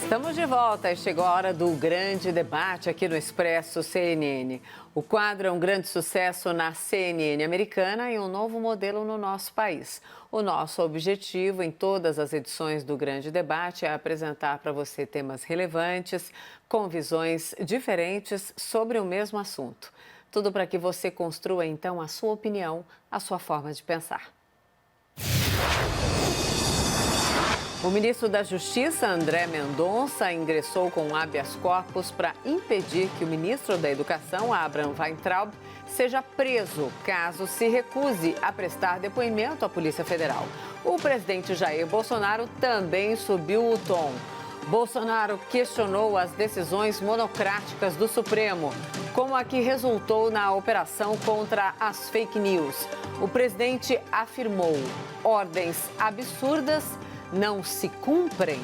Estamos de volta e chegou a hora do grande debate aqui no Expresso CNN. O quadro é um grande sucesso na CNN americana e um novo modelo no nosso país. O nosso objetivo em todas as edições do grande debate é apresentar para você temas relevantes, com visões diferentes sobre o mesmo assunto. Tudo para que você construa então a sua opinião, a sua forma de pensar. O ministro da Justiça, André Mendonça, ingressou com habeas corpus para impedir que o ministro da Educação, Abraham Weintraub, seja preso caso se recuse a prestar depoimento à Polícia Federal. O presidente Jair Bolsonaro também subiu o tom. Bolsonaro questionou as decisões monocráticas do Supremo, como a que resultou na operação contra as fake news. O presidente afirmou: ordens absurdas não se cumprem.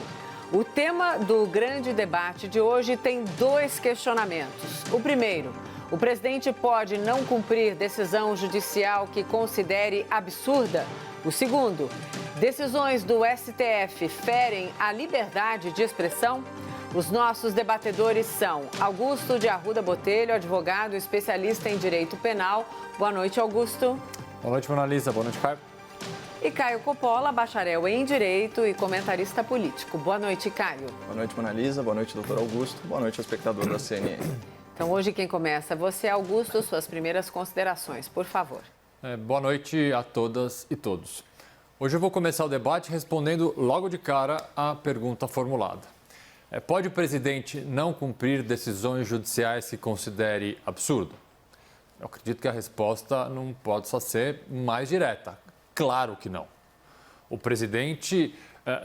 O tema do grande debate de hoje tem dois questionamentos. O primeiro: o presidente pode não cumprir decisão judicial que considere absurda? O segundo: decisões do STF ferem a liberdade de expressão? Os nossos debatedores são Augusto de Arruda Botelho, advogado especialista em direito penal. Boa noite, Augusto. Boa noite, Mona Lisa. Boa noite, Caio. E Caio Coppola, bacharel em Direito e comentarista político. Boa noite, Caio. Boa noite, Mona Lisa. Boa noite, doutor Augusto. Boa noite, espectador da CNN. Então, hoje quem começa é você, Augusto. Suas primeiras considerações, por favor. Boa noite a todas e todos. Hoje eu vou começar o debate respondendo logo de cara a pergunta formulada. Pode o presidente não cumprir decisões judiciais que considere absurdo? Eu acredito que a resposta não pode só ser mais direta. Claro que não. O presidente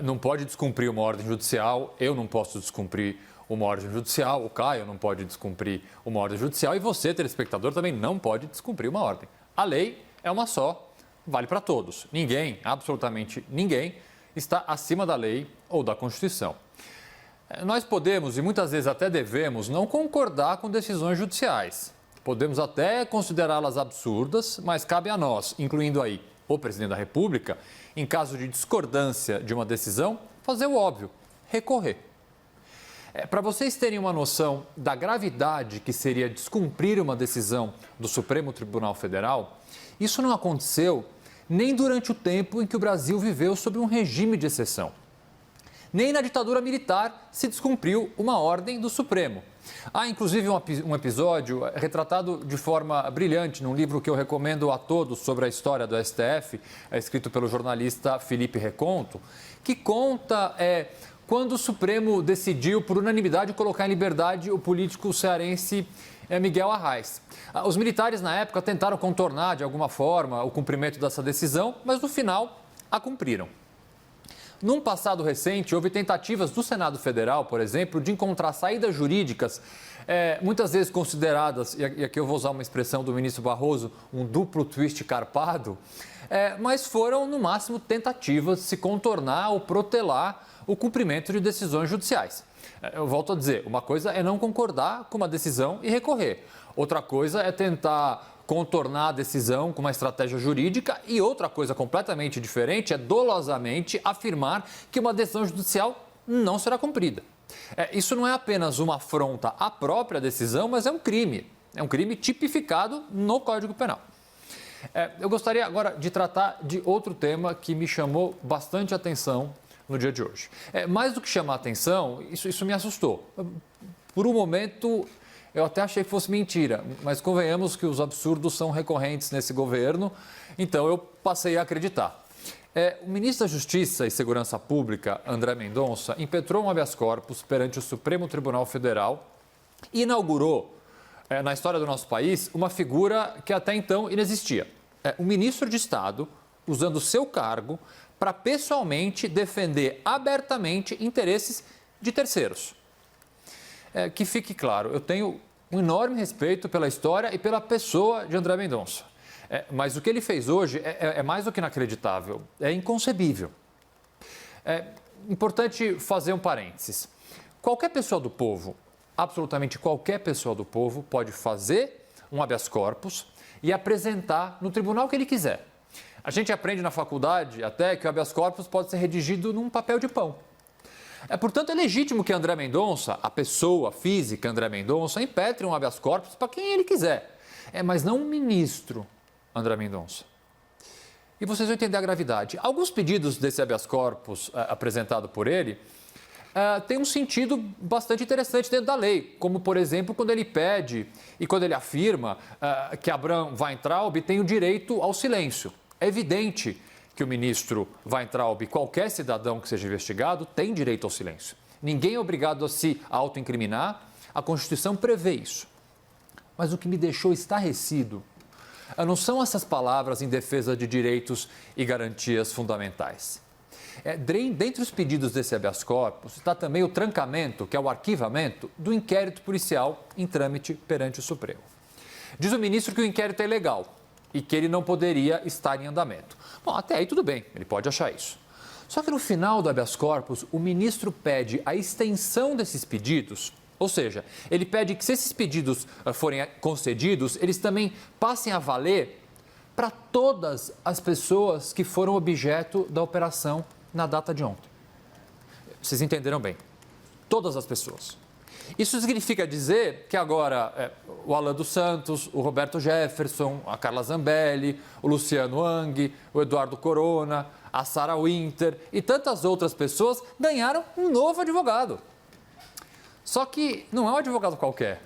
não pode descumprir uma ordem judicial, eu não posso descumprir uma ordem judicial, o Caio não pode descumprir uma ordem judicial e você, telespectador, também não pode descumprir uma ordem. A lei é uma só, vale para todos. Ninguém, absolutamente ninguém, está acima da lei ou da Constituição. Nós podemos, e muitas vezes até devemos, não concordar com decisões judiciais. Podemos até considerá-las absurdas, mas cabe a nós, incluindo aí o presidente da República, em caso de discordância de uma decisão, fazer o óbvio, recorrer. Para vocês terem uma noção da gravidade que seria descumprir uma decisão do Supremo Tribunal Federal, isso não aconteceu nem durante o tempo em que o Brasil viveu sob um regime de exceção. Nem na ditadura militar se descumpriu uma ordem do Supremo. Há, inclusive, um episódio retratado de forma brilhante num livro que eu recomendo a todos sobre a história do STF, escrito pelo jornalista Felipe Reconto, que conta quando o Supremo decidiu, por unanimidade, colocar em liberdade o político cearense Miguel Arraes. Os militares, na época, tentaram contornar, de alguma forma, o cumprimento dessa decisão, mas, no final, a cumpriram. Num passado recente, houve tentativas do Senado Federal, por exemplo, de encontrar saídas jurídicas, muitas vezes consideradas, e aqui eu vou usar uma expressão do ministro Barroso, um duplo twist carpado, mas foram, no máximo, tentativas de se contornar ou protelar o cumprimento de decisões judiciais. Eu volto a dizer, uma coisa é não concordar com uma decisão e recorrer. Outra coisa é tentar contornar a decisão com uma estratégia jurídica e outra coisa completamente diferente é dolosamente afirmar que uma decisão judicial não será cumprida. Isso não é apenas uma afronta à própria decisão, mas é um crime tipificado no Código Penal. Eu gostaria agora de tratar de outro tema que me chamou bastante atenção no dia de hoje. Mais do que chamar atenção, isso me assustou. Por um momento, eu até achei que fosse mentira, mas convenhamos que os absurdos são recorrentes nesse governo, então eu passei a acreditar. O ministro da Justiça e Segurança Pública, André Mendonça, impetrou um habeas corpus perante o Supremo Tribunal Federal e inaugurou, na história do nosso país, uma figura que até então inexistia. Um ministro de Estado usando seu cargo para pessoalmente defender abertamente interesses de terceiros. Que fique claro, eu tenho um enorme respeito pela história e pela pessoa de André Mendonça. Mas o que ele fez hoje é mais do que inacreditável, é inconcebível. É importante fazer um parênteses. Qualquer pessoa do povo, absolutamente qualquer pessoa do povo, pode fazer um habeas corpus e apresentar no tribunal que ele quiser. A gente aprende na faculdade até que o habeas corpus pode ser redigido num papel de pão. Portanto, é legítimo que André Mendonça, a pessoa física André Mendonça, impetre um habeas corpus para quem ele quiser. Mas não o ministro André Mendonça. E vocês vão entender a gravidade. Alguns pedidos desse habeas corpus apresentado por ele têm um sentido bastante interessante dentro da lei, como, por exemplo, quando ele pede e quando ele afirma que Abraham Weintraub tem o direito ao silêncio. É evidente que o ministro Weintraub, qualquer cidadão que seja investigado, tem direito ao silêncio. Ninguém é obrigado a se autoincriminar, a Constituição prevê isso. Mas o que me deixou estarrecido não são essas palavras em defesa de direitos e garantias fundamentais. Dentre os pedidos desse habeas corpus está também o trancamento, que é o arquivamento, do inquérito policial em trâmite perante o Supremo. Diz o ministro que o inquérito é ilegal e que ele não poderia estar em andamento. Bom, até aí tudo bem, ele pode achar isso. Só que no final do habeas corpus, o ministro pede a extensão desses pedidos. Ou seja, ele pede que, se esses pedidos forem concedidos, eles também passem a valer para todas as pessoas que foram objeto da operação na data de ontem. Vocês entenderam bem. Todas as pessoas. Isso significa dizer que agora o Alan dos Santos, o Roberto Jefferson, a Carla Zambelli, o Luciano Hang, o Eduardo Corona, a Sarah Winter e tantas outras pessoas ganharam um novo advogado. Só que não é um advogado qualquer,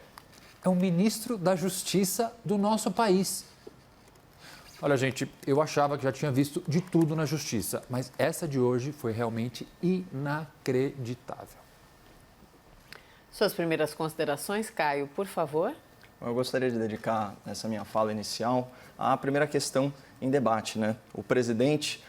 é um ministro da Justiça do nosso país. Olha, gente, eu achava que já tinha visto de tudo na Justiça, mas essa de hoje foi realmente inacreditável. Suas primeiras considerações, Caio, por favor. Eu gostaria de dedicar essa minha fala inicial à primeira questão em debate, né? O presidente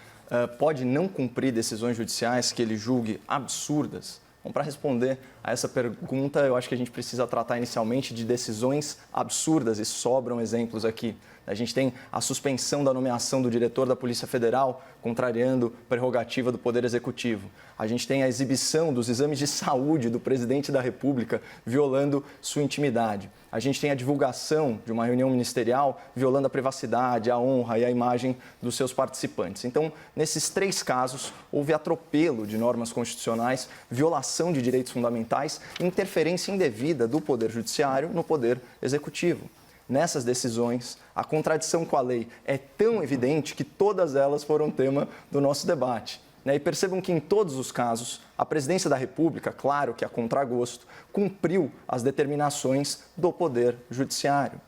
pode não cumprir decisões judiciais que ele julgue absurdas. Bom, para responder a essa pergunta, eu acho que a gente precisa tratar inicialmente de decisões absurdas e sobram exemplos aqui. A gente tem a suspensão da nomeação do diretor da Polícia Federal, contrariando prerrogativa do Poder Executivo. A gente tem a exibição dos exames de saúde do presidente da República, violando sua intimidade. A gente tem a divulgação de uma reunião ministerial, violando a privacidade, a honra e a imagem dos seus participantes. Então, nesses três casos, houve atropelo de normas constitucionais, violação de direitos fundamentais e interferência indevida do Poder Judiciário no Poder Executivo. Nessas decisões, a contradição com a lei é tão evidente que todas elas foram tema do nosso debate. E percebam que, em todos os casos, a Presidência da República, claro que a contragosto, cumpriu as determinações do Poder Judiciário.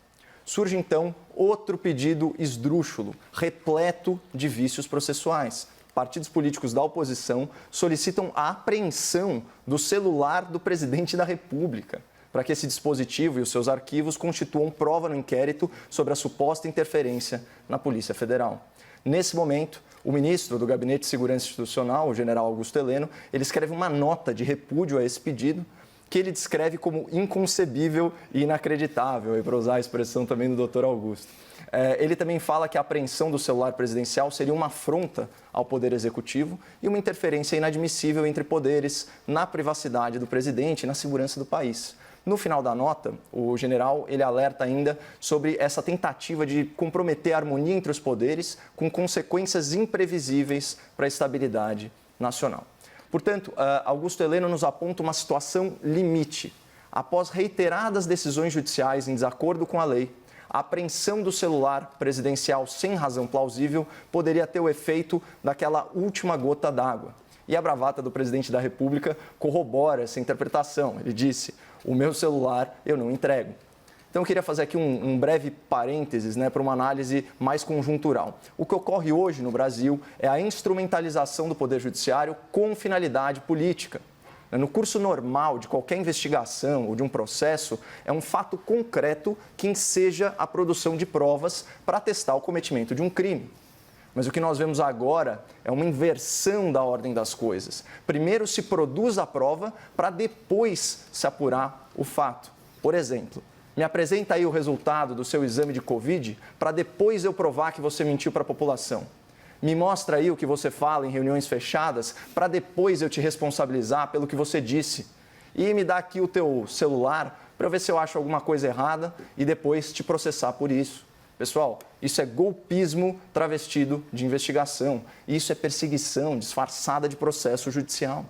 Surge, então, outro pedido esdrúxulo, repleto de vícios processuais. Partidos políticos da oposição solicitam a apreensão do celular do Presidente da República, para que esse dispositivo e os seus arquivos constituam prova no inquérito sobre a suposta interferência na Polícia Federal. Nesse momento, o ministro do Gabinete de Segurança Institucional, o general Augusto Heleno, ele escreve uma nota de repúdio a esse pedido, que ele descreve como inconcebível e inacreditável, e para usar a expressão também do doutor Augusto. Ele também fala que a apreensão do celular presidencial seria uma afronta ao Poder Executivo e uma interferência inadmissível entre poderes na privacidade do presidente e na segurança do país. No final da nota, o general ele alerta ainda sobre essa tentativa de comprometer a harmonia entre os poderes com consequências imprevisíveis para a estabilidade nacional. Portanto, Augusto Heleno nos aponta uma situação limite. Após reiteradas decisões judiciais em desacordo com a lei, a apreensão do celular presidencial sem razão plausível poderia ter o efeito daquela última gota d'água. E a bravata do presidente da República corrobora essa interpretação. Ele disse: o meu celular eu não entrego. Então, eu queria fazer aqui um breve parênteses, para uma análise mais conjuntural. O que ocorre hoje no Brasil é a instrumentalização do Poder Judiciário com finalidade política. No curso normal de qualquer investigação ou de um processo, é um fato concreto que enseja a produção de provas para atestar o cometimento de um crime. Mas o que nós vemos agora é uma inversão da ordem das coisas. Primeiro se produz a prova para depois se apurar o fato. Por exemplo, me apresenta aí o resultado do seu exame de Covid para depois eu provar que você mentiu para a população. Me mostra aí o que você fala em reuniões fechadas para depois eu te responsabilizar pelo que você disse. E me dá aqui o teu celular para eu ver se eu acho alguma coisa errada e depois te processar por isso. Pessoal, isso é golpismo travestido de investigação. Isso é perseguição disfarçada de processo judicial.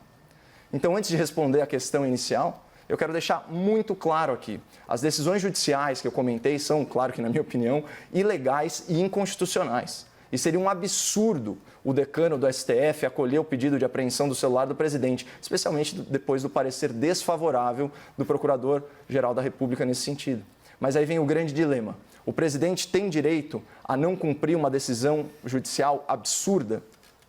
Então, antes de responder a questão inicial, eu quero deixar muito claro aqui. As decisões judiciais que eu comentei são, claro que na minha opinião, ilegais e inconstitucionais. E seria um absurdo o decano do STF acolher o pedido de apreensão do celular do presidente, especialmente depois do parecer desfavorável do Procurador-Geral da República nesse sentido. Mas aí vem o grande dilema. O presidente tem direito a não cumprir uma decisão judicial absurda?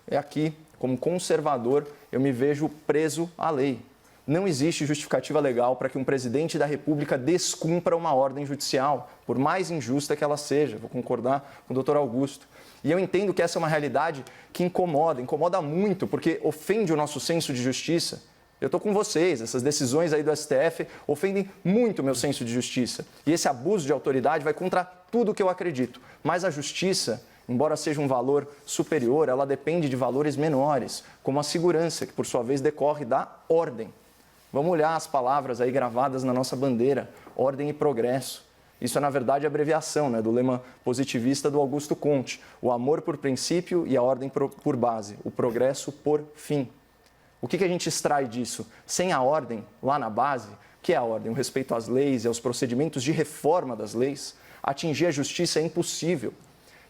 É aqui, como conservador, eu me vejo preso à lei. Não existe justificativa legal para que um presidente da República descumpra uma ordem judicial, por mais injusta que ela seja. Vou concordar com o doutor Augusto. E eu entendo que essa é uma realidade que incomoda muito, porque ofende o nosso senso de justiça. Eu estou com vocês, essas decisões aí do STF ofendem muito o meu senso de justiça. E esse abuso de autoridade vai contra tudo o que eu acredito. Mas a justiça, embora seja um valor superior, ela depende de valores menores, como a segurança, que por sua vez decorre da ordem. Vamos olhar as palavras aí gravadas na nossa bandeira, ordem e progresso. Isso é, na verdade, a abreviação, do lema positivista do Augusto Comte. O amor por princípio e a ordem por base, o progresso por fim. O que a gente extrai disso? Sem a ordem, lá na base, que é a ordem? O respeito às leis e aos procedimentos de reforma das leis, atingir a justiça é impossível.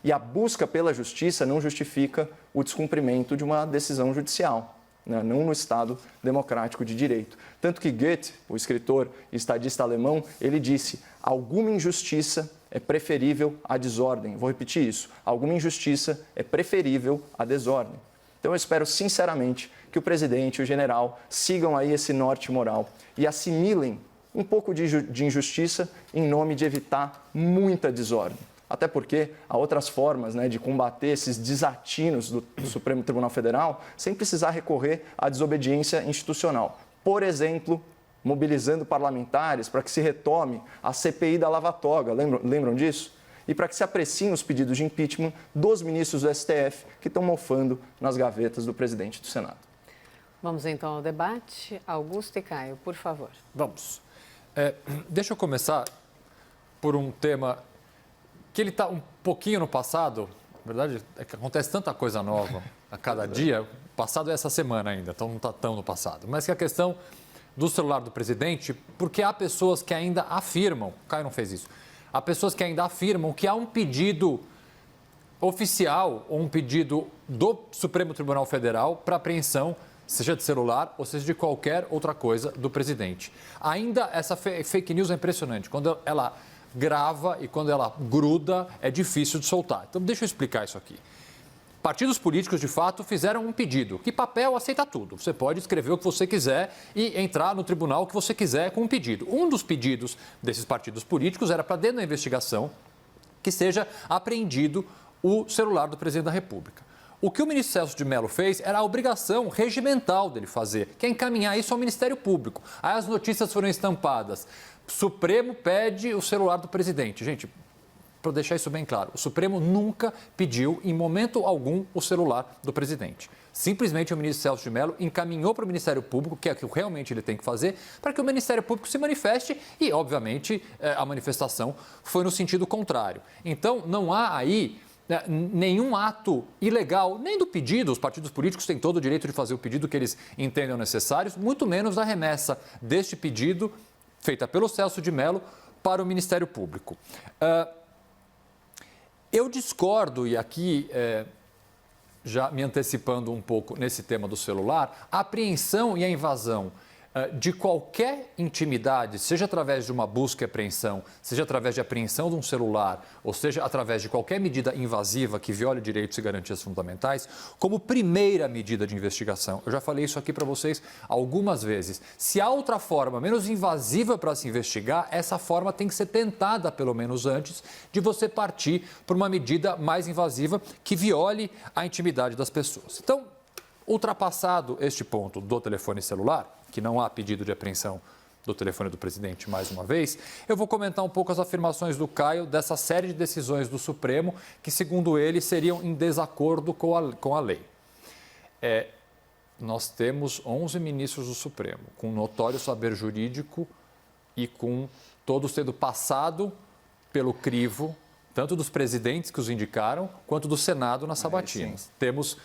E a busca pela justiça não justifica o descumprimento de uma decisão judicial. Não no Estado democrático de direito. Tanto que Goethe, o escritor e estadista alemão, ele disse: alguma injustiça é preferível à desordem. Vou repetir isso: alguma injustiça é preferível à desordem. Então eu espero sinceramente que o presidente e o general sigam aí esse norte moral e assimilem um pouco de injustiça em nome de evitar muita desordem. Até porque há outras formas de combater esses desatinos do Supremo Tribunal Federal sem precisar recorrer à desobediência institucional. Por exemplo, mobilizando parlamentares para que se retome a CPI da Lava Toga, lembram disso? E para que se apreciem os pedidos de impeachment dos ministros do STF que estão mofando nas gavetas do presidente do Senado. Vamos então ao debate. Augusto e Caio, por favor. Vamos. Deixa eu começar por um tema que ele está um pouquinho no passado. Na verdade, é que acontece tanta coisa nova a cada dia. O passado é essa semana ainda, então não está tão no passado. Mas que é a questão do celular do presidente, porque há pessoas que ainda afirmam, o Caio não fez isso, há pessoas que ainda afirmam que há um pedido oficial ou um pedido do Supremo Tribunal Federal para apreensão, seja de celular ou seja de qualquer outra coisa do presidente. Ainda essa fake news é impressionante. Quando ela grava e quando ela gruda, é difícil de soltar. Então, deixa eu explicar isso aqui. Partidos políticos, de fato, fizeram um pedido. Que papel aceita tudo. Você pode escrever o que você quiser e entrar no tribunal que você quiser com um pedido. Um dos pedidos desses partidos políticos era para, dentro da investigação, que seja apreendido o celular do presidente da República. O que o ministro Celso de Mello fez era a obrigação regimental dele fazer, que é encaminhar isso ao Ministério Público. Aí as notícias foram estampadas. Supremo pede o celular do presidente. Gente, para deixar isso bem claro, o Supremo nunca pediu, em momento algum, o celular do presidente. Simplesmente o ministro Celso de Mello encaminhou para o Ministério Público, que é o que realmente ele tem que fazer, para que o Ministério Público se manifeste e, obviamente, a manifestação foi no sentido contrário. Então, não há aí nenhum ato ilegal, nem do pedido. Os partidos políticos têm todo o direito de fazer o pedido que eles entendam necessários, muito menos da remessa deste pedido feita pelo Celso de Mello para o Ministério Público. Eu discordo, e aqui já me antecipando um pouco nesse tema do celular, a apreensão e a invasão de qualquer intimidade, seja através de uma busca e apreensão, seja através de apreensão de um celular, ou seja através de qualquer medida invasiva que viole direitos e garantias fundamentais, como primeira medida de investigação. Eu já falei isso aqui para vocês algumas vezes. Se há outra forma menos invasiva para se investigar, essa forma tem que ser tentada, pelo menos antes, de você partir para uma medida mais invasiva que viole a intimidade das pessoas. Então, ultrapassado este ponto do telefone celular, que não há pedido de apreensão do telefone do presidente mais uma vez, eu vou comentar um pouco as afirmações do Caio dessa série de decisões do Supremo que, segundo ele, seriam em desacordo com a lei. Nós temos 11 ministros do Supremo, com notório saber jurídico e com todos tendo passado pelo crivo, tanto dos presidentes que os indicaram, quanto do Senado nas sabatinas. Temos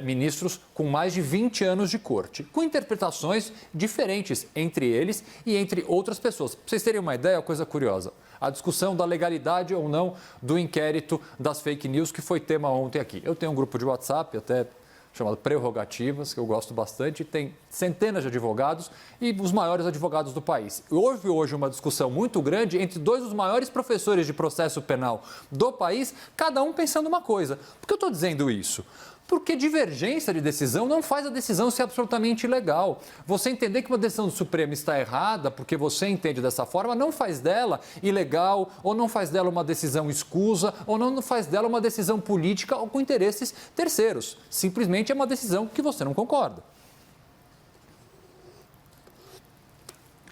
ministros com mais de 20 anos de corte, com interpretações diferentes entre eles e entre outras pessoas. Para vocês terem uma ideia, coisa curiosa, a discussão da legalidade ou não do inquérito das fake news, que foi tema ontem aqui. Eu tenho um grupo de WhatsApp, até chamado Prerrogativas, que eu gosto bastante, tem centenas de advogados e os maiores advogados do país. Houve hoje uma discussão muito grande entre dois dos maiores professores de processo penal do país, cada um pensando uma coisa. Por que eu estou dizendo isso? Porque divergência de decisão não faz a decisão ser absolutamente ilegal. Você entender que uma decisão do Supremo está errada, porque você entende dessa forma, não faz dela ilegal, ou não faz dela uma decisão escusa, ou não faz dela uma decisão política ou com interesses terceiros. Simplesmente é uma decisão que você não concorda.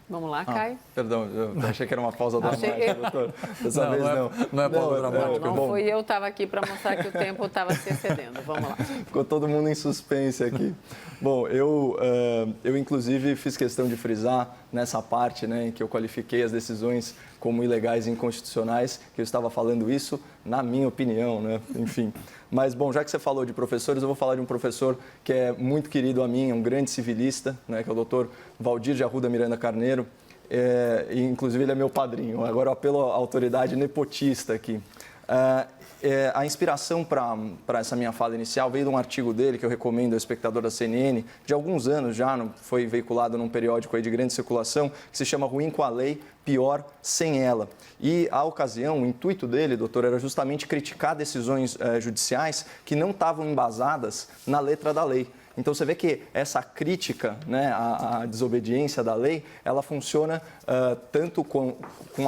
Vamos lá, Caio. Perdão, eu achei que era uma pausa dramática, doutor. Dessa vez não. Não é pausa dramática. Não fui eu, estava aqui para mostrar que o tempo estava se excedendo. Vamos lá. Ficou todo mundo em suspense aqui. Bom, eu inclusive fiz questão de frisar nessa parte, né, em que eu qualifiquei as decisões como ilegais e inconstitucionais, que eu estava falando isso na minha opinião, né? Enfim. Mas, bom, já que você falou de professores, eu vou falar de um professor que é muito querido a mim, um grande civilista, né, que é o doutor Valdir de Arruda Miranda Carneiro. E, inclusive, ele é meu padrinho. Agora, eu apelo à autoridade nepotista aqui. A inspiração para essa minha fala inicial veio de um artigo dele, que eu recomendo ao espectador da CNN, de alguns anos já, foi veiculado num periódico aí de grande circulação, que se chama Ruim com a Lei, Pior Sem Ela. E, a ocasião, o intuito dele, doutor, era justamente criticar decisões judiciais que não estavam embasadas na letra da lei. Então, você vê que essa crítica, né, à desobediência da lei, ela funciona tanto com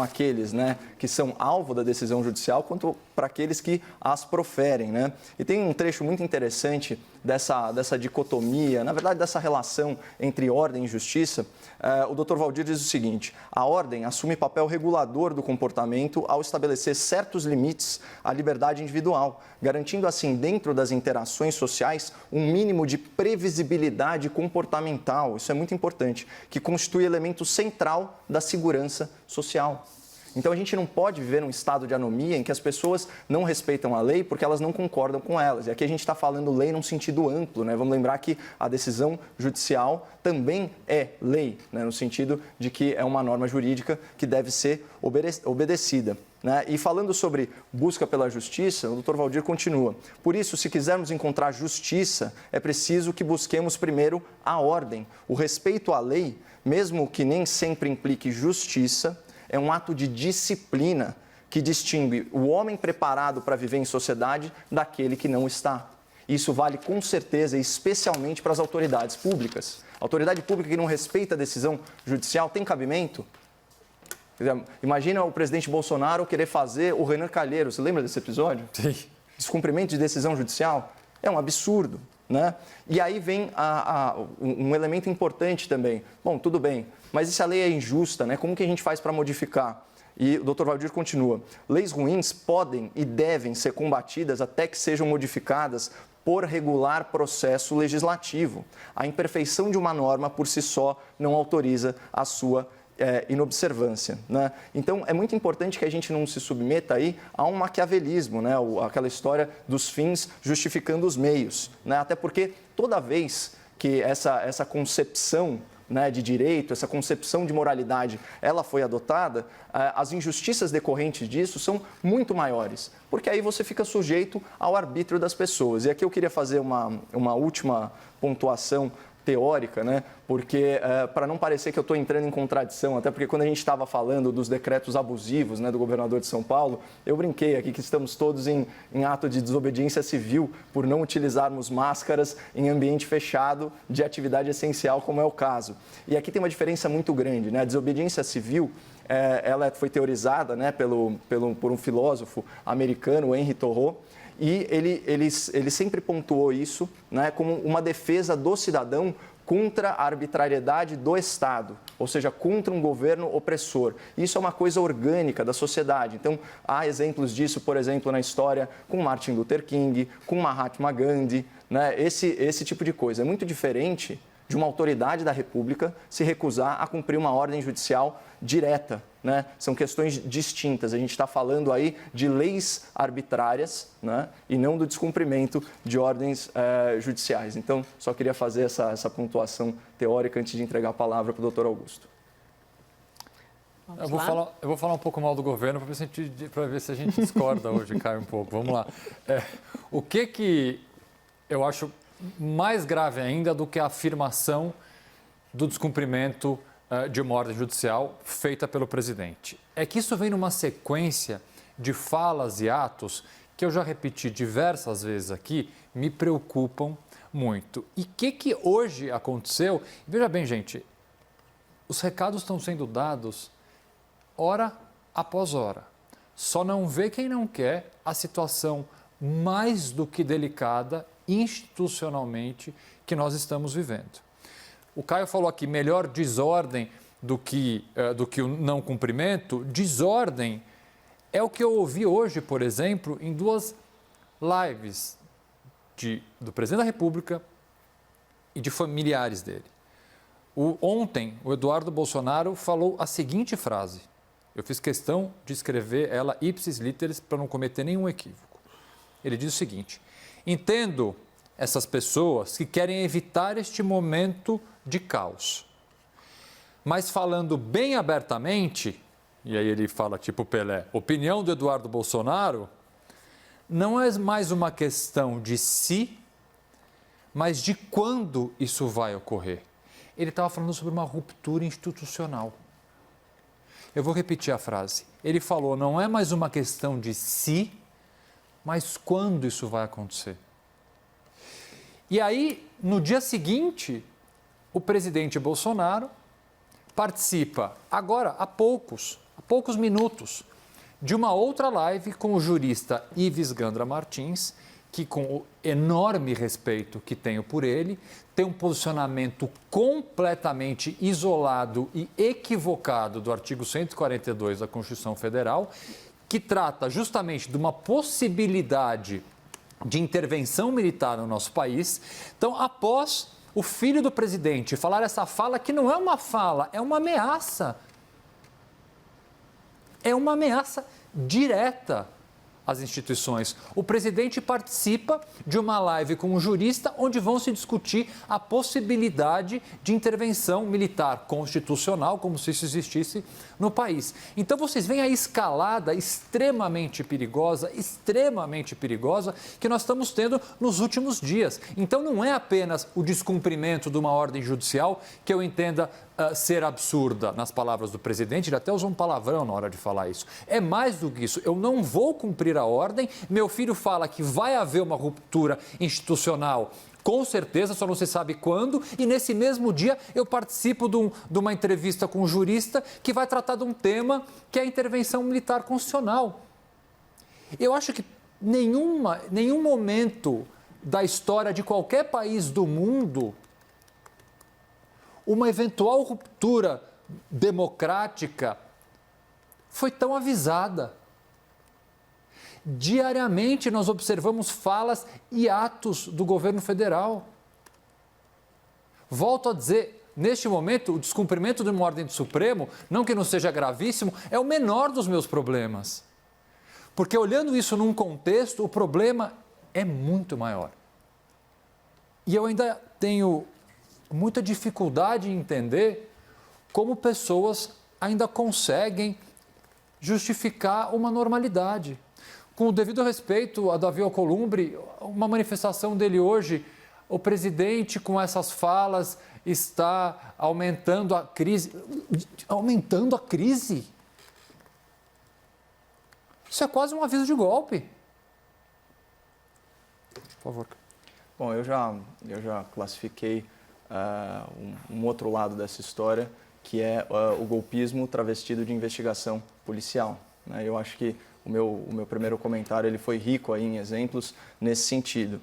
aqueles, né, que são alvo da decisão judicial, quanto para aqueles que as proferem, né? E tem um trecho muito interessante dessa dicotomia, na verdade, dessa relação entre ordem e justiça. O Dr. Valdir diz o seguinte: a ordem assume papel regulador do comportamento ao estabelecer certos limites à liberdade individual, garantindo assim, dentro das interações sociais, um mínimo de previsibilidade comportamental, isso é muito importante, que constitui elemento central da segurança social. Então, a gente não pode viver num estado de anomia em que as pessoas não respeitam a lei porque elas não concordam com elas. E aqui a gente está falando lei num sentido amplo, né? Vamos lembrar que a decisão judicial também é lei, né? No sentido de que é uma norma jurídica que deve ser obedecida. Né? E falando sobre busca pela justiça, o Dr. Valdir continua. Por isso, se quisermos encontrar justiça, é preciso que busquemos primeiro a ordem. O respeito à lei, mesmo que nem sempre implique justiça, é um ato de disciplina que distingue o homem preparado para viver em sociedade daquele que não está. Isso vale com certeza e especialmente para as autoridades públicas. A autoridade pública que não respeita a decisão judicial tem cabimento? Imagina o presidente Bolsonaro querer fazer o Renan Calheiros. Você lembra desse episódio? Sim. Descumprimento de decisão judicial? É um absurdo, né? E aí vem um elemento importante também. Bom, tudo bem, mas e se a lei é injusta, né? Como que a gente faz para modificar? E o Dr. Valdir continua. Leis ruins podem e devem ser combatidas até que sejam modificadas por regular processo legislativo. A imperfeição de uma norma por si só não autoriza a sua inobservância, né? Então, é muito importante que a gente não se submeta aí a um maquiavelismo, né? Aquela história dos fins justificando os meios, né? Até porque toda vez que essa concepção, né, de direito, essa concepção de moralidade, ela foi adotada, as injustiças decorrentes disso são muito maiores, porque aí você fica sujeito ao arbítrio das pessoas. E aqui eu queria fazer uma última pontuação teórica, né? Porque para não parecer que eu estou entrando em contradição, até porque quando a gente estava falando dos decretos abusivos, né, do governador de São Paulo, eu brinquei aqui que estamos todos em ato de desobediência civil por não utilizarmos máscaras em ambiente fechado de atividade essencial, como é o caso. E aqui tem uma diferença muito grande, né? A desobediência civil, ela foi teorizada, né, por um filósofo americano, Henry Thoreau, e ele sempre pontuou isso, né, como uma defesa do cidadão contra a arbitrariedade do Estado, ou seja, contra um governo opressor. Isso é uma coisa orgânica da sociedade. Então, há exemplos disso, por exemplo, na história com Martin Luther King, com Mahatma Gandhi, né, esse tipo de coisa. É muito diferente de uma autoridade da República se recusar a cumprir uma ordem judicial direta, né? São questões distintas. A gente está falando aí de leis arbitrárias, né? E não do descumprimento de ordens judiciais. Então, só queria fazer essa pontuação teórica antes de entregar a palavra para o doutor Augusto. Eu vou falar um pouco mal do governo para ver se a gente discorda hoje, Caio, um pouco. Vamos lá. O que eu acho mais grave ainda do que a afirmação do descumprimento de uma ordem judicial feita pelo presidente é que isso vem numa sequência de falas e atos que eu já repeti diversas vezes aqui, me preocupam muito. E o que hoje aconteceu? Veja bem, gente, os recados estão sendo dados hora após hora. Só não vê quem não quer a situação mais do que delicada institucionalmente que nós estamos vivendo. O Caio falou aqui, melhor desordem do que o não cumprimento. Desordem é o que eu ouvi hoje, por exemplo, em 2 lives do presidente da República e de familiares dele. Ontem, o Eduardo Bolsonaro falou a seguinte frase. Eu fiz questão de escrever ela ipsis literis para não cometer nenhum equívoco. Ele diz o seguinte: entendo essas pessoas que querem evitar este momento de caos, mas falando bem abertamente, e aí ele fala tipo Pelé, opinião do Eduardo Bolsonaro, não é mais uma questão de se, mas de quando isso vai ocorrer. Ele estava falando sobre uma ruptura institucional. Eu vou repetir a frase. Ele falou, não é mais uma questão de se, mas quando isso vai acontecer. E aí, no dia seguinte, o presidente Bolsonaro participa, agora, há poucos minutos, de uma outra live com o jurista Ives Gandra Martins, que, com o enorme respeito que tenho por ele, tem um posicionamento completamente isolado e equivocado do artigo 142 da Constituição Federal, que trata justamente de uma possibilidade de intervenção militar no nosso país. Então, após o filho do presidente falar essa fala, que não é uma fala, é uma ameaça. É uma ameaça direta às instituições. O presidente participa de uma live com um jurista onde vão se discutir a possibilidade de intervenção militar constitucional, como se isso existisse no país. Então vocês veem a escalada extremamente perigosa que nós estamos tendo nos últimos dias. Então não é apenas o descumprimento de uma ordem judicial que eu entenda ser absurda, nas palavras do presidente, ele até usou um palavrão na hora de falar isso. É mais do que isso, eu não vou cumprir a ordem, meu filho fala que vai haver uma ruptura institucional, com certeza, só não se sabe quando, e nesse mesmo dia eu participo de uma entrevista com um jurista que vai tratar de um tema que é a intervenção militar constitucional. Eu acho que nenhum momento da história de qualquer país do mundo uma eventual ruptura democrática foi tão avisada. Diariamente nós observamos falas e atos do governo federal. Volto a dizer, neste momento, o descumprimento de uma ordem do Supremo, não que não seja gravíssimo, é o menor dos meus problemas. Porque olhando isso num contexto, o problema é muito maior. E eu ainda tenho muita dificuldade em entender como pessoas ainda conseguem justificar uma normalidade. Com o devido respeito a Davi Alcolumbre, uma manifestação dele hoje, o presidente com essas falas está aumentando a crise. Aumentando a crise? Isso é quase um aviso de golpe. Por favor. Bom, eu já classifiquei um outro lado dessa história, que é o golpismo travestido de investigação policial, né? Eu acho que o meu primeiro comentário ele foi rico aí em exemplos nesse sentido.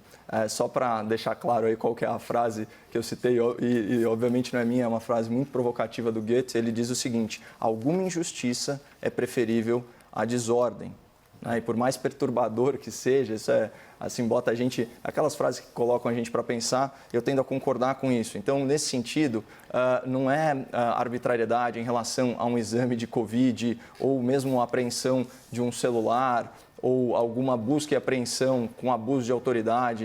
Só para deixar claro aí qual que é a frase que eu citei, e obviamente não é minha, é uma frase muito provocativa do Goethe, ele diz o seguinte: alguma injustiça é preferível à desordem. né? E por mais perturbador que seja, isso é assim, bota a gente, aquelas frases que colocam a gente para pensar, eu tendo a concordar com isso. Então, nesse sentido, não é arbitrariedade em relação a um exame de Covid ou mesmo a apreensão de um celular ou alguma busca e apreensão com abuso de autoridade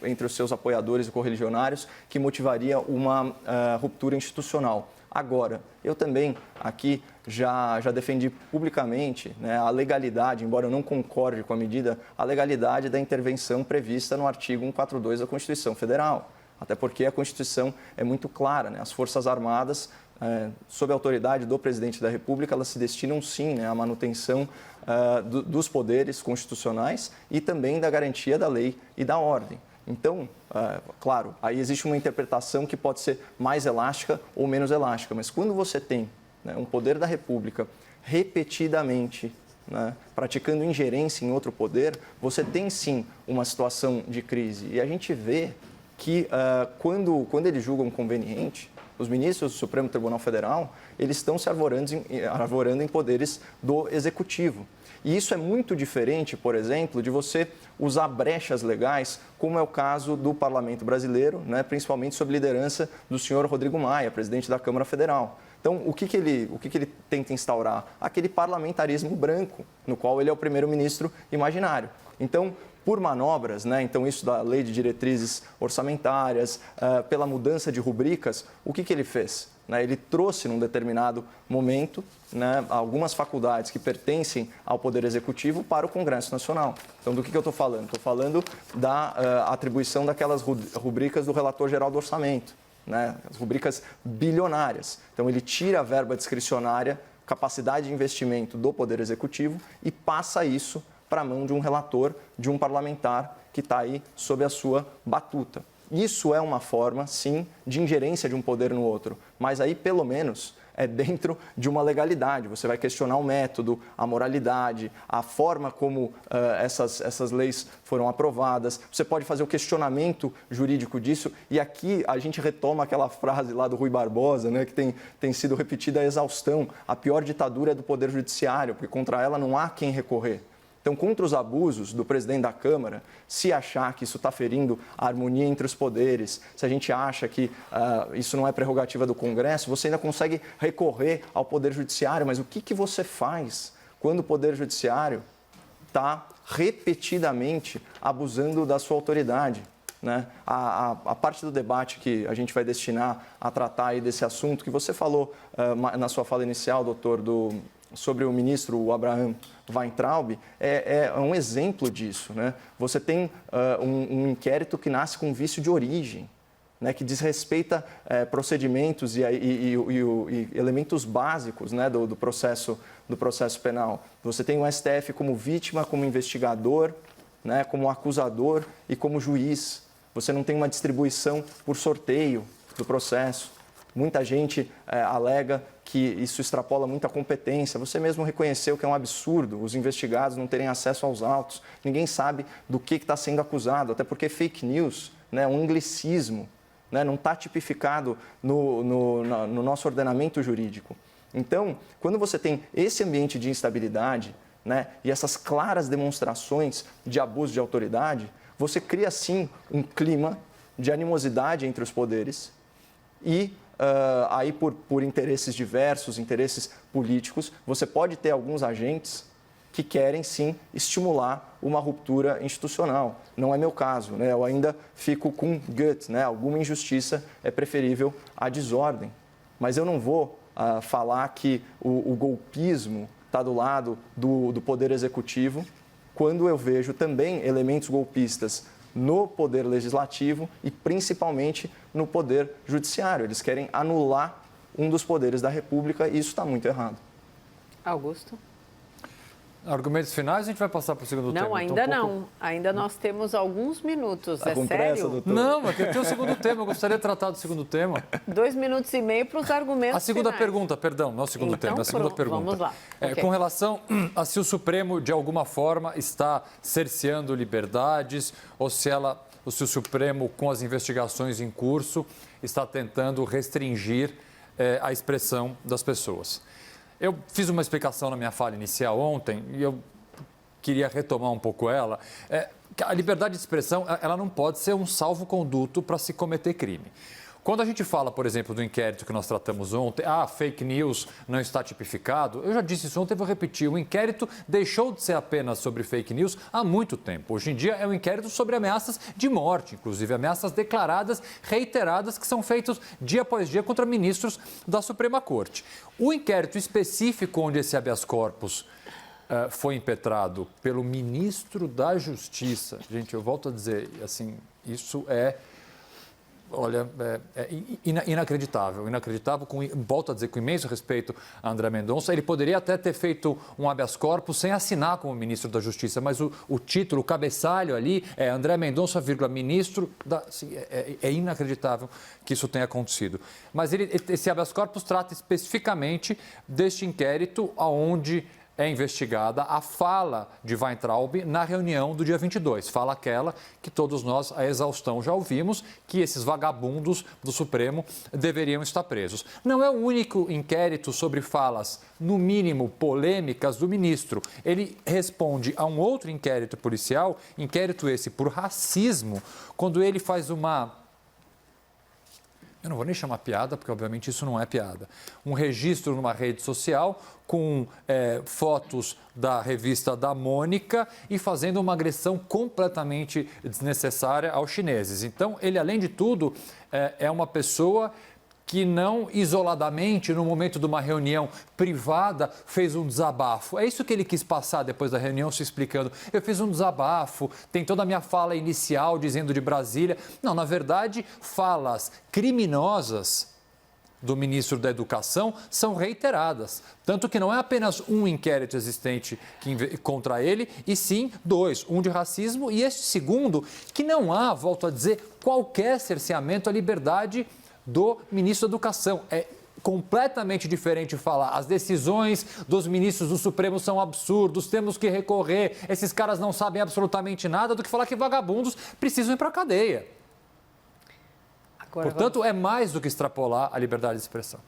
entre os seus apoiadores e correligionários que motivaria uma ruptura institucional. Agora, eu também aqui já defendi publicamente, né, a legalidade, embora eu não concorde com a medida, a legalidade da intervenção prevista no artigo 142 da Constituição Federal. Até porque a Constituição é muito clara, né? As Forças Armadas, sob a autoridade do Presidente da República, elas se destinam sim, né, à manutenção dos poderes constitucionais e também da garantia da lei e da ordem. Então, claro, aí existe uma interpretação que pode ser mais elástica ou menos elástica, mas quando você tem, né, um poder da República repetidamente, né, praticando ingerência em outro poder, você tem sim uma situação de crise. E a gente vê que quando eles julgam conveniente, os ministros do Supremo Tribunal Federal, eles estão se arvorando em poderes do Executivo. E isso é muito diferente, por exemplo, de você usar brechas legais, como é o caso do Parlamento Brasileiro, né, principalmente sob liderança do senhor Rodrigo Maia, presidente da Câmara Federal. Então, o que ele tenta instaurar? Aquele parlamentarismo branco, no qual ele é o primeiro-ministro imaginário. Então, por manobras, né, então isso da lei de diretrizes orçamentárias, pela mudança de rubricas, o que ele fez? Ele trouxe, num determinado momento, né, algumas faculdades que pertencem ao Poder Executivo para o Congresso Nacional. Então, do que eu estou falando? Estou falando da atribuição daquelas rubricas do Relator Geral do Orçamento, né, as rubricas bilionárias. Então, ele tira a verba discricionária, capacidade de investimento do Poder Executivo e passa isso para a mão de um relator, de um parlamentar que está aí sob a sua batuta. Isso é uma forma, sim, de ingerência de um poder no outro, mas aí, pelo menos, é dentro de uma legalidade. Você vai questionar o método, a moralidade, a forma como essas leis foram aprovadas. Você pode fazer o questionamento jurídico disso. E aqui a gente retoma aquela frase lá do Rui Barbosa, né, que tem sido repetida a exaustão. A pior ditadura é do Poder Judiciário, porque contra ela não há quem recorrer. Então, contra os abusos do presidente da Câmara, se achar que isso está ferindo a harmonia entre os poderes, se a gente acha que isso não é prerrogativa do Congresso, você ainda consegue recorrer ao Poder Judiciário. Mas o que você faz quando o Poder Judiciário está repetidamente abusando da sua autoridade? Né? A parte do debate que a gente vai destinar a tratar aí desse assunto, que você falou na sua fala inicial, doutor, sobre o ministro Abraham Weintraub, é um exemplo disso, né? Você tem um inquérito que nasce com vício de origem, né, que desrespeita procedimentos e elementos básicos, né, do processo penal. Você tem o STF como vítima, como investigador, né, como acusador e como juiz. Você não tem uma distribuição por sorteio do processo. Muita gente alega que isso extrapola muita competência. Você mesmo reconheceu que é um absurdo os investigados não terem acesso aos autos. Ninguém sabe do que está sendo acusado, até porque fake news, né, é um anglicismo, né, não está tipificado no nosso ordenamento jurídico. Então, quando você tem esse ambiente de instabilidade, né, e essas claras demonstrações de abuso de autoridade, você cria, sim, um clima de animosidade entre os poderes e aí por interesses diversos, interesses políticos, você pode ter alguns agentes que querem, sim, estimular uma ruptura institucional. Não é meu caso, né? Eu ainda fico com gut, né? Alguma injustiça é preferível à desordem. Mas eu não vou falar que o golpismo está do lado do Poder Executivo, quando eu vejo também elementos golpistas no Poder Legislativo e principalmente no Poder Judiciário. Eles querem anular um dos poderes da República e isso está muito errado. Augusto? Argumentos finais, a gente vai passar para o segundo tema. Não, ainda não. Ainda nós temos alguns minutos. É sério? Pressa, doutor? Não, mas tem o segundo tema. Eu gostaria de tratar do segundo tema. 2 minutos e meio para os argumentos A segunda finais. pergunta, perdão, não é o segundo Então, tema, é a segunda pergunta. Vamos lá. Okay. Com relação a se o Supremo, de alguma forma, está cerceando liberdades ou se o Supremo, com as investigações em curso, está tentando restringir a expressão das pessoas. Eu fiz uma explicação na minha fala inicial ontem e eu queria retomar um pouco ela, que a liberdade de expressão ela não pode ser um salvo-conduto para se cometer crime. Quando a gente fala, por exemplo, do inquérito que nós tratamos ontem, fake news não está tipificado, eu já disse isso ontem e vou repetir, o inquérito deixou de ser apenas sobre fake news há muito tempo. Hoje em dia é um inquérito sobre ameaças de morte, inclusive ameaças declaradas, reiteradas, que são feitas dia após dia contra ministros da Suprema Corte. O inquérito específico onde esse habeas corpus foi impetrado pelo ministro da Justiça, gente, eu volto a dizer, assim, isso olha, inacreditável, volto a dizer, com imenso respeito a André Mendonça, ele poderia até ter feito um habeas corpus sem assinar como ministro da Justiça, mas o título, o cabeçalho ali é André Mendonça, ministro da... Assim, é inacreditável que isso tenha acontecido. Mas esse habeas corpus trata especificamente deste inquérito onde é investigada a fala de Weintraub na reunião do dia 22. Fala aquela que todos nós, a exaustão, já ouvimos, que esses vagabundos do Supremo deveriam estar presos. Não é o único inquérito sobre falas, no mínimo, polêmicas do ministro. Ele responde a um outro inquérito policial, inquérito esse por racismo, quando ele faz eu não vou nem chamar piada, porque obviamente isso não é piada. Um registro numa rede social com fotos da revista da Mônica e fazendo uma agressão completamente desnecessária aos chineses. Então, ele, além de tudo, é uma pessoa que não isoladamente, no momento de uma reunião privada, fez um desabafo. É isso que ele quis passar depois da reunião, se explicando. Eu fiz um desabafo, tem toda a minha fala inicial dizendo de Brasília. Não, na verdade, falas criminosas do ministro da Educação são reiteradas. Tanto que não é apenas um inquérito existente contra ele, e sim dois. Um de racismo e este segundo, que não há, volto a dizer, qualquer cerceamento à liberdade do ministro da Educação. É completamente diferente falar as decisões dos ministros do Supremo são absurdos, temos que recorrer, esses caras não sabem absolutamente nada, do que falar que vagabundos precisam ir para a cadeia. Agora, portanto, é mais do que extrapolar a liberdade de expressão.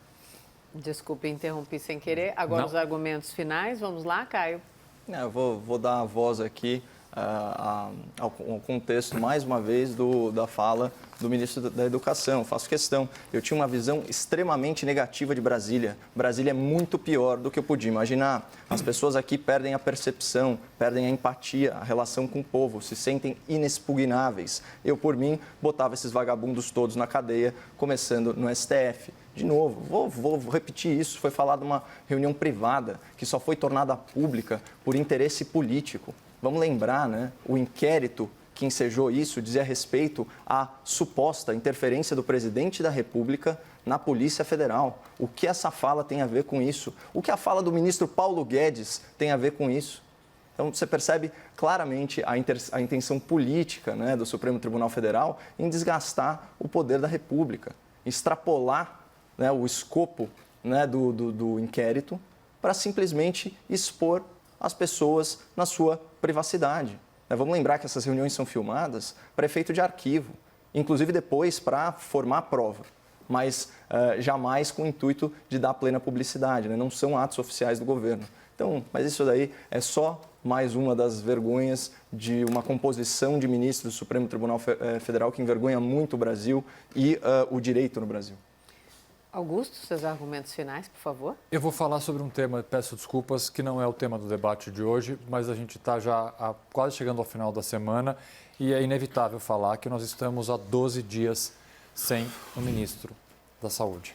Desculpe, interrompi sem querer. Agora os argumentos finais, vamos lá, Caio? Eu vou dar a voz aqui ao contexto, mais uma vez, da fala do ministro da Educação. Faço questão. Eu tinha uma visão extremamente negativa de Brasília. Brasília é muito pior do que eu podia imaginar. As pessoas aqui perdem a percepção, perdem a empatia, a relação com o povo, se sentem inexpugnáveis. Eu, por mim, botava esses vagabundos todos na cadeia, começando no STF. De novo, vou repetir isso, foi falado numa reunião privada, que só foi tornada pública por interesse político. Vamos lembrar, né? O inquérito que ensejou isso dizia respeito à suposta interferência do presidente da República na Polícia Federal. O que essa fala tem a ver com isso? O que a fala do ministro Paulo Guedes tem a ver com isso? Então, você percebe claramente a intenção política, né, do Supremo Tribunal Federal em desgastar o poder da República, extrapolar, né, o escopo, né, do inquérito para simplesmente expor as pessoas na sua privacidade. Vamos lembrar que essas reuniões são filmadas para efeito de arquivo, inclusive depois para formar prova, mas jamais com o intuito de dar plena publicidade, né? Não são atos oficiais do governo. Então, mas isso daí é só mais uma das vergonhas de uma composição de ministros do Supremo Tribunal Federal que envergonha muito o Brasil e o direito no Brasil. Augusto, seus argumentos finais, por favor. Eu vou falar sobre um tema, peço desculpas, que não é o tema do debate de hoje, mas a gente está já quase chegando ao final da semana e é inevitável falar que nós estamos há 12 dias sem o ministro da Saúde.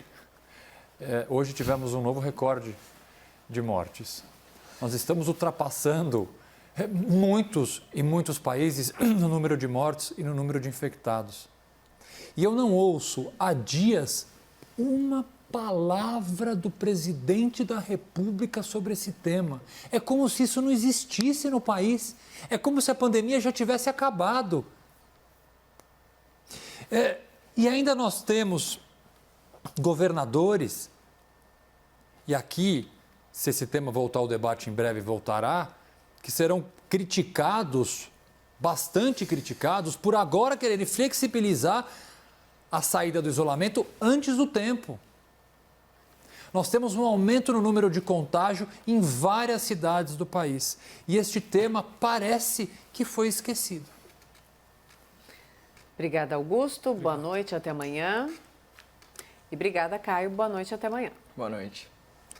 Hoje tivemos um novo recorde de mortes. Nós estamos ultrapassando muitos países no número de mortes e no número de infectados. E eu não ouço há dias uma palavra do presidente da República sobre esse tema. É como se isso não existisse no país. É como se a pandemia já tivesse acabado. E ainda nós temos governadores, e aqui, se esse tema voltar ao debate em breve, voltará, que serão criticados, bastante criticados, por agora quererem flexibilizar a saída do isolamento antes do tempo. Nós temos um aumento no número de contágio em várias cidades do país. E este tema parece que foi esquecido. Obrigada, Augusto. Boa noite, até amanhã. E obrigada, Caio. Boa noite, até amanhã. Boa noite.